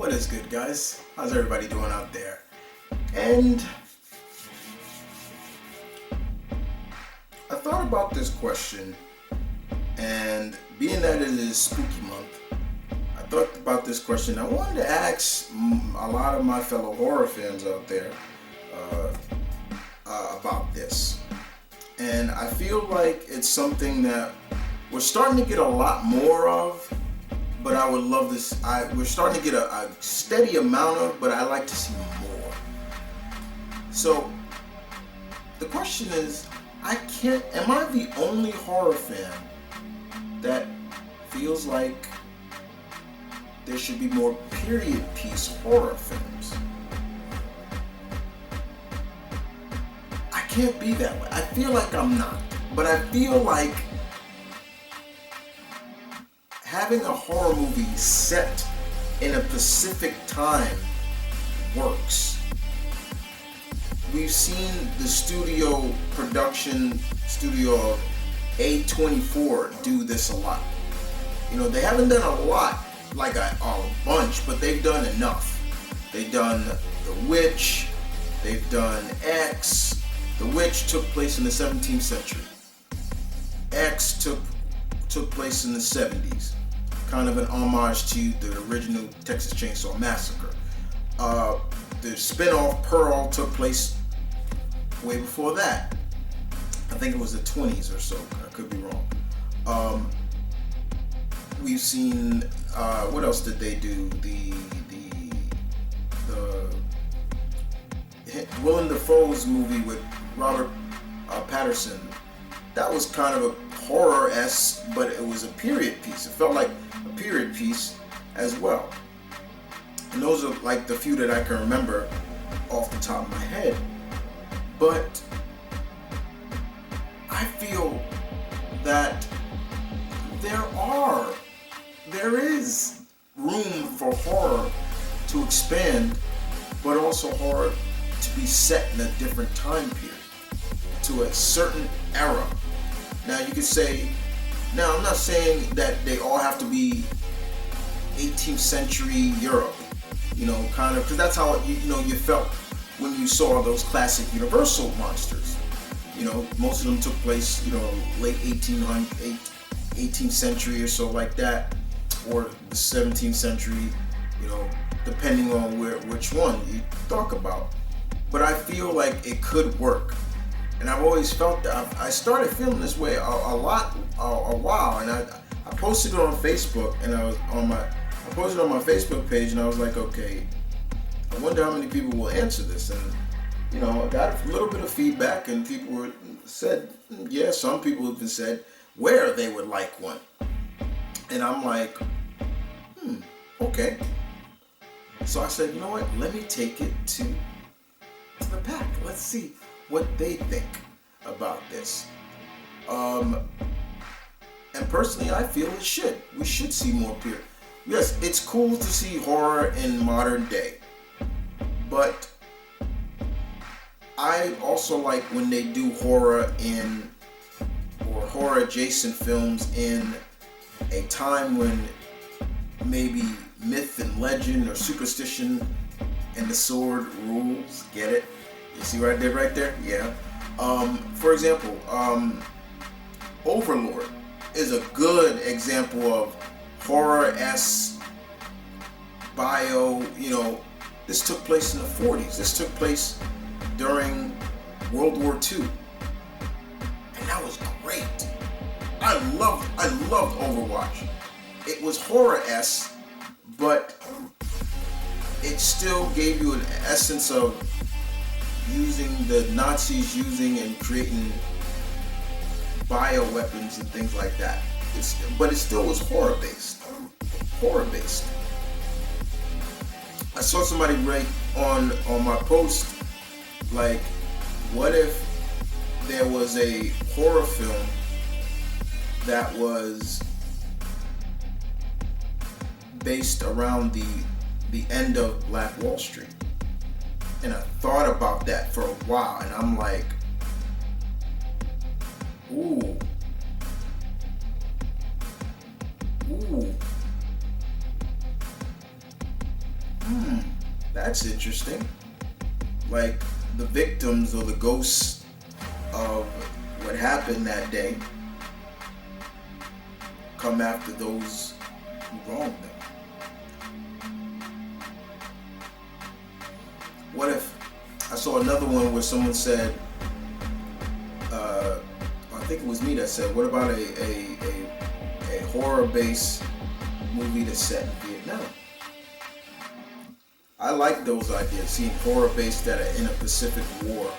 What is good, guys? How's everybody doing out there? And I thought about this question, and being that it is spooky month, I thought about this question. I wanted to ask a lot of my fellow horror fans out there about this. And I feel like it's something that we're starting to get a lot more of, but I would love this. We're starting to get a steady amount of, but I like to see more. So the question is, am I the only horror fan that feels like there should be more period piece horror films? I can't be that way. I feel like I'm not, but I feel like having a horror movie set in a specific time works. We've seen the production studio of A24 do this a lot. You know, they haven't done a lot, like a bunch, but they've done enough. They've done The Witch, they've done X. The Witch took place in the 17th century. X took place in the 70s. Kind of an homage to the original Texas Chainsaw Massacre. The spin-off Pearl took place way before that. I think it was the 20s or so. I could be wrong. We've seen, what else did they do? The Willem Dafoe's movie with Robert Pattinson. That was kind of a horror-esque, but it was a period piece. It felt like a period piece as well. And those are like the few that I can remember off the top of my head. But I feel that there is room for horror to expand, but also horror to be set in a different time period, to a certain era. Now you could say, I'm not saying that they all have to be 18th century Europe, kind of, because that's how you felt when you saw those classic Universal monsters. Most of them took place, late 18th century or so, like that, or the 17th century, depending on which one you talk about. But I feel like it could work. And I've always felt that. I started feeling this way a while, and I posted it on Facebook, and I posted it on my Facebook page, and I was like, okay, I wonder how many people will answer this. And I got a little bit of feedback, and people said, yeah, some people even said where they would like one. And I'm like, okay. So I said, you know what? Let me take it to the pack. Let's see what they think about this. And personally, I feel we should see more period. Yes, it's cool to see horror in modern day, but I also like when they do horror or horror adjacent films in a time when maybe myth and legend or superstition and the sword rules. Get it? You see what I did right there? Yeah. For example, Overlord is a good example of horror-esque bio. This took place in the 40s. This took place during World War II. And that was great. I loved Overwatch. It was horror-esque, but it still gave you an essence of using the Nazis and creating bioweapons and things like that. But it still was horror-based. I saw somebody write on my post, like, what if there was a horror film that was based around the end of Black Wall Street? And I thought about that for a while, and I'm like, ooh, That's interesting. Like the victims or the ghosts of what happened that day come after those who wronged them. What if I saw another one where someone said, I think it was me that said, what about a horror-based movie that's set in Vietnam? I like those ideas, seeing horror-based that are in a Pacific War,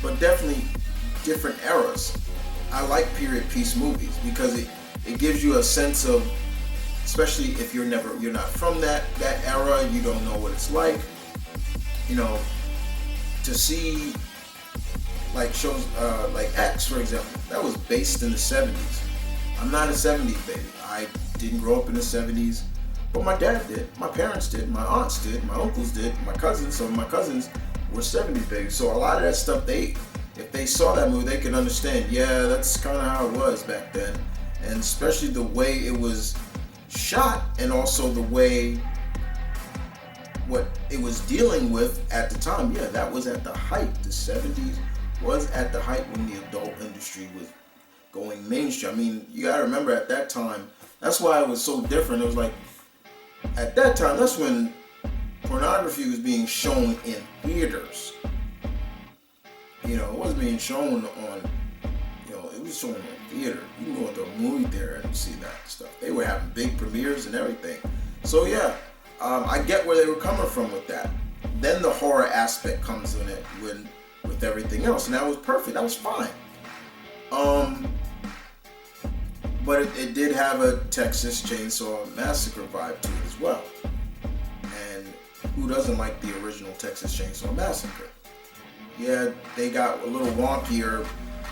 but definitely different eras. I like period piece movies because it gives you a sense of, especially if you're not from that era, you don't know what it's like. You know, to see like shows like X, for example, that was based in the 70s. I'm not a 70s baby. I didn't grow up in the 70s, but my dad did, my parents did, my aunts did, my uncles did, my cousins. Some of my cousins were 70s babies. So a lot of that stuff, if they saw that movie, they could understand. Yeah, that's kind of how it was back then, and especially the way it was shot, and also the way what it was dealing with at the time. Yeah, that was at the height. The 70s was at the height when the adult industry was going mainstream. I mean, you gotta remember at that time, that's why it was so different. It was like, at that time, that's when pornography was being shown in theaters. You know, it wasn't being shown on, it was shown in theater. You can go into a movie theater and see that stuff. They were having big premieres and everything. So yeah, I get where they were coming from with that. Then the horror aspect comes in it with everything else, and that was perfect. That was fine. But it did have a Texas Chainsaw Massacre vibe to it as well. And who doesn't like the original Texas Chainsaw Massacre? Yeah, they got a little wonkier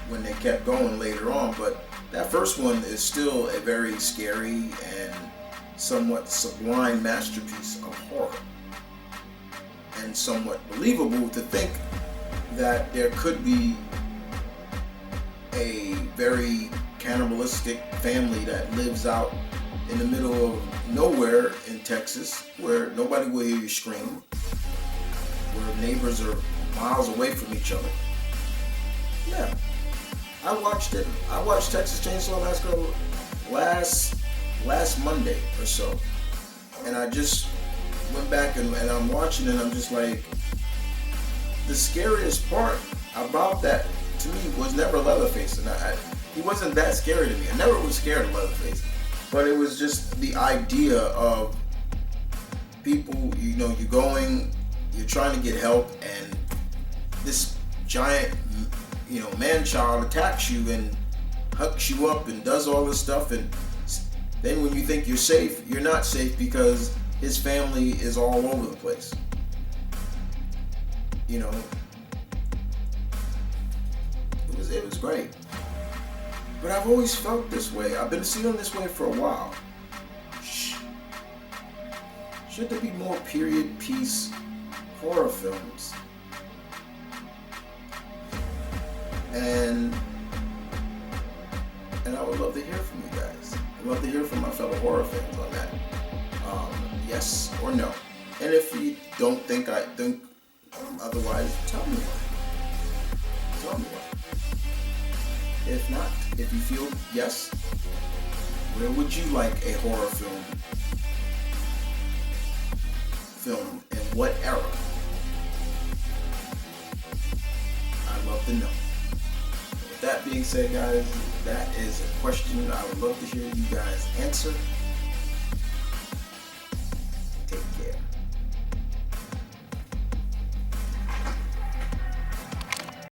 when they kept going later on, but that first one is still a very scary and somewhat sublime masterpiece of horror. And somewhat believable to think that there could be a very cannibalistic family that lives out in the middle of nowhere in Texas, where nobody will hear you scream, where neighbors are miles away from each other. Yeah, I watched it. I watched Texas Chainsaw Massacre last Monday or so, and I just went back and I'm watching it, and I'm just like, the scariest part about that to me was never Leatherface, and he wasn't that scary to me. I never was scared of Leatherface, but it was just the idea of people, you're trying to get help, and this giant, man-child attacks you and hucks you up and does all this stuff, and then when you think you're safe, you're not safe because his family is all over the place. It was great. But I've always felt this way. I've been feeling this way for a while. Should there be more period piece horror films? And I would love to hear from you guys. I'd love to hear from my fellow horror fans on that. Yes or no. And if you don't think I think otherwise, tell me why. Tell me why. If not, if you feel yes, where would you like a horror film filmed, and what era? I'd love to know. With that being said, guys, that is a question I would love to hear you guys answer.